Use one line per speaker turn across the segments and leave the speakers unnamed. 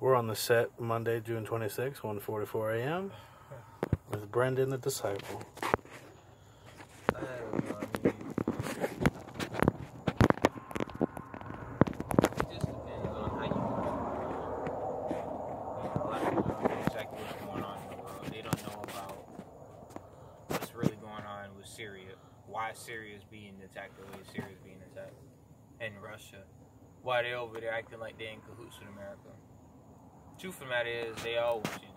We're on the set Monday, June 26, 1:44 a.m. with Brendan the Disciple.
Why Syria is being attacked the way Syria is being attacked, and Russia, why they're over there acting like they're in cahoots with America. Truth of the matter is, they all want you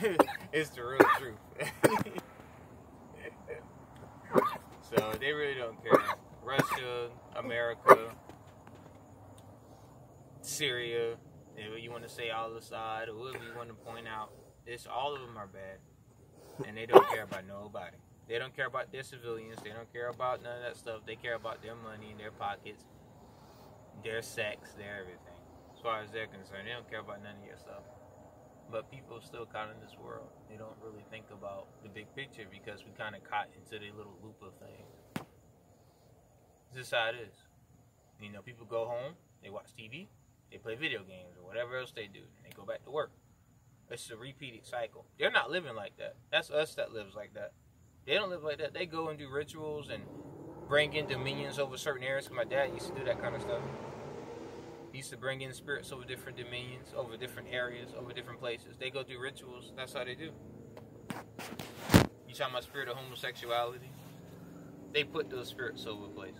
dead. It's the real truth. So they really don't care. Russia, America, Syria, whatever you want to say, Al-Assad, or whatever you want to point out, all of them are bad, and they don't care about nobody. They don't care about their civilians. They don't care about none of that stuff. They care about their money in their pockets, their sex, their everything. As far as they're concerned, they don't care about none of your stuff. But people still caught in this world. They don't really think about the big picture because we kind of caught into their little loop of things. This is how it is. You know, people go home, they watch TV, they play video games or whatever else they do, and they go back to work. It's a repeated cycle. They're not living like that. That's us that lives like that. They don't live like that. They go and do rituals and bring in dominions over certain areas. Because my dad used to do that kind of stuff. He used to bring in spirits over different dominions, over different areas, over different places. They go do rituals. That's how they do. You talking about spirit of homosexuality? They put those spirits over places.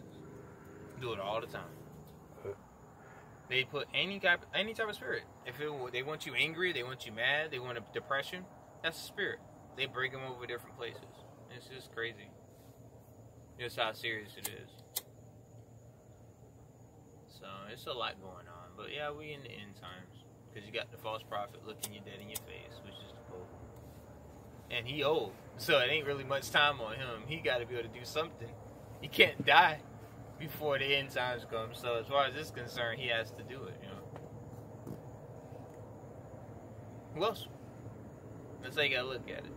Do it all the time. They put any type of spirit. They want you angry, they want you mad, they want a depression. That's a spirit. They bring them over different places. It's just crazy. Just how serious it is. So it's a lot going on. But yeah, we in the end times. Because you got the false prophet looking you dead in your face, which is the Pope. And he old. So it ain't really much time on him. He got to be able to do something. He can't die before the end times come. So as far as this is concerned, he has to do it, you know. Who else? That's how you got to look at it.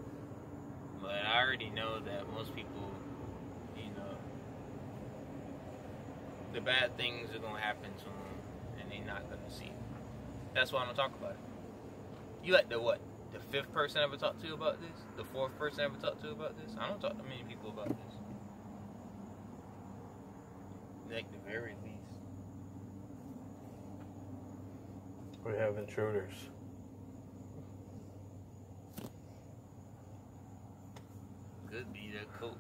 But I already know that most people, you know, the bad things are going to happen to them, and they're not going to see it. That's why I don't talk about it. You like the what? The fifth person I ever talked to about this? The fourth person I ever talked to about this? I don't talk to many people about this. Like the very least.
We have intruders.
Could be the coat.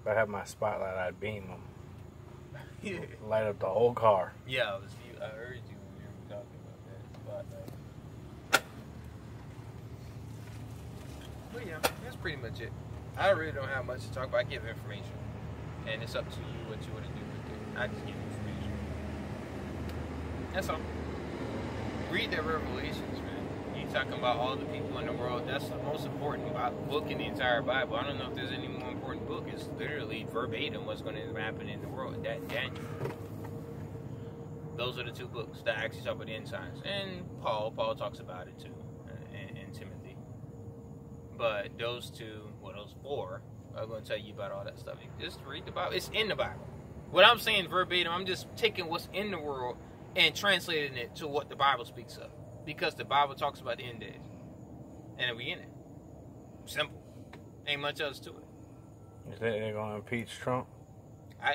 If I had my spotlight, I'd beam them. Yeah. Light up the whole car.
Yeah, I heard you when you were talking about that spotlight. But yeah, that's pretty much it. I really don't have much to talk about. I give information. And it's up to you what you want to do with it. I just give information. That's all. Read the Revelations, man. You talking about all the people in the world. That's the most important book in the entire Bible. I don't know if there's any more important book. It's literally verbatim what's going to happen in the world. That Daniel. Those are the two books that actually talk about the end times. And Paul talks about it too. And Timothy. But those two, those four, are going to tell you about all that stuff. You just read the Bible. It's in the Bible. What I'm saying verbatim, I'm just taking what's in the world and translating it to what the Bible speaks of. Because the Bible talks about the end days. And we in it. Simple. Ain't much else to it.
You think they're going to impeach Trump?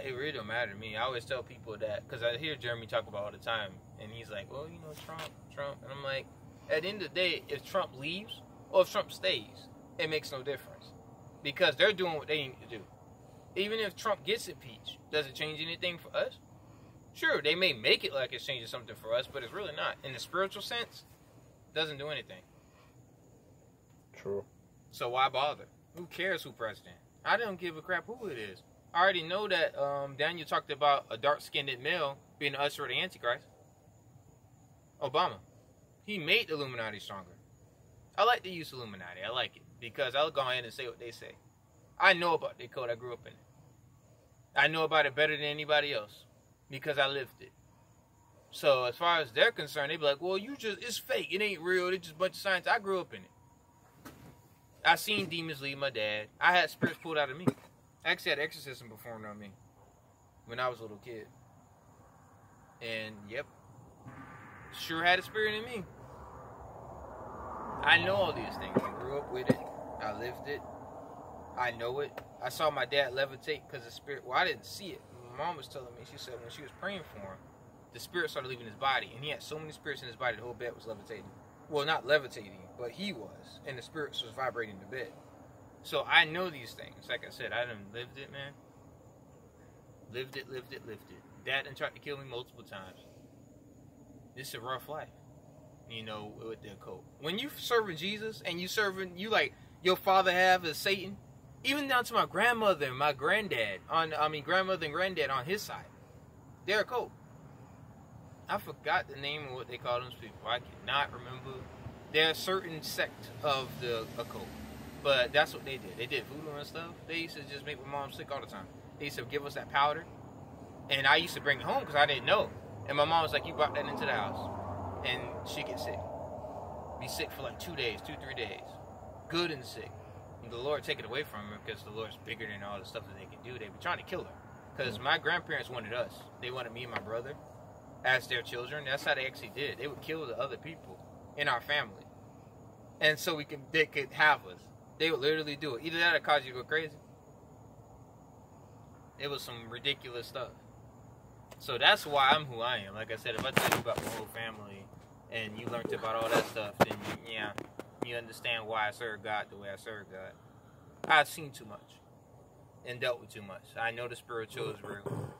It really don't matter to me. I always tell people that, because I hear Jeremy talk about it all the time. And he's like, well, you know, Trump. And I'm like, at the end of the day, if Trump leaves or if Trump stays, it makes no difference. Because they're doing what they need to do. Even if Trump gets impeached, does it change anything for us? Sure, they may make it like it's changing something for us, but it's really not. In the spiritual sense, it doesn't do anything.
True.
So why bother? Who cares who's president? I don't give a crap who it is. I already know that Daniel talked about a dark-skinned male being the usher of the Antichrist. Obama. He made the Illuminati stronger. I like to use Illuminati. I like it. Because I'll go ahead and say what they say. I know about their code. I grew up in it. I know about it better than anybody else. Because I lived it. So as far as they're concerned, they be like, well, it's fake. It ain't real. It's just a bunch of science. I grew up in it. I seen demons leave my dad. I had spirits pulled out of me. I actually had exorcism performed on me when I was a little kid. And, yep, sure had a spirit in me. I know all these things. I grew up with it. I lived it. I know it. I saw my dad levitate because the spirit, well, I didn't see it. My mom was telling me, she said when she was praying for him, the spirit started leaving his body. And he had so many spirits in his body, the whole bed was levitating. Well, not levitating, but he was. And the spirits was vibrating the bed. So I know these things. Like I said, I done lived it, man. Lived it. Dad done tried to kill me multiple times. This is a rough life, you know, with the occult. When you serving Jesus and you serving, you like your father have is Satan, even down to my grandmother and my granddad, grandmother and granddad on his side, they're occult. I forgot the name of what they call those people. I cannot remember. They're a certain sect of the occult. But that's what they did. They did voodoo and stuff. They used to just make my mom sick all the time. They used to give us that powder. And I used to bring it home because I didn't know. And my mom was like, you brought that into the house. And she get sick. Be sick for like 2 days, 2-3 days. Good and sick. And the Lord take it away from her because the Lord's bigger than all the stuff that they can do. They be trying to kill her. Because my grandparents wanted us. They wanted me and my brother as their children. That's how they actually did. They would kill the other people in our family. And so they could have us. They would literally do it. Either that or cause you to go crazy. It was some ridiculous stuff. So that's why I'm who I am. Like I said, if I tell you about my whole family and you learned about all that stuff, then you understand why I serve God the way I serve God. I've seen too much and dealt with too much. I know the spiritual is real.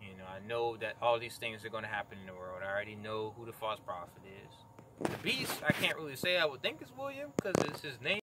You know, I know that all these things are going to happen in the world. I already know who the false prophet is. The beast, I can't really say. I would think it's William because it's his name.